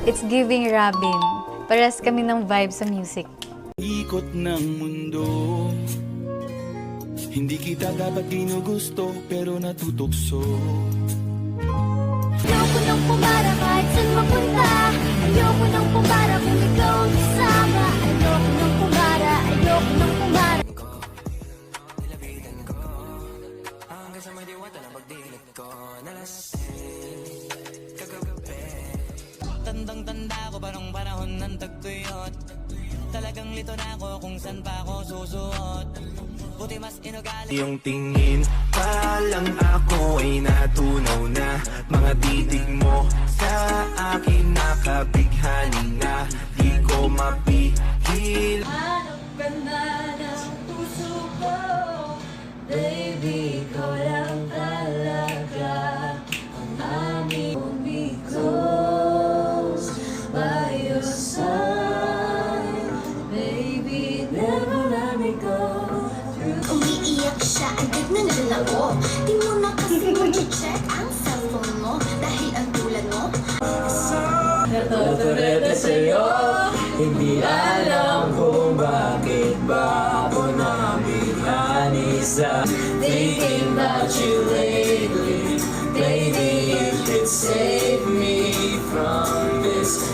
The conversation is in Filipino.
It's giving Robin. Parehas kami ng vibe sa music. Ikot ng mundo, hindi kita dapat ginugusto pero natutukso. Ayoko nang pumara kahit saan mapunta. Ayoko nang pumara kung ikaw ang kasama. Ayoko nang pumara, ayoko nang pumara. Hanggang sa may diwata na pagdilit ko nalasing kagabi. Tandang-tanda ko parang panahon ng tagtuyot. Talagang lito na ako kung saan pa ako susuot. Buti mas inugali yung tingin pa lang ako ay natunaw na. Mga titig mo sa akin nakabighani na. Di ko mapigil. Hanap ka na ng puso ko. Baby, ko lang talaga ang aming umigos by your side. Baby, never let me go. Umiiyak siya, agad na nalako. Di mo na kasi mag-check ang cellphone mo. Dahil ang tulad mo Natuturete sa'yo, hindi alam kung bakit ba ako nabighani sa thinking about you lately. Maybe you could save me from this.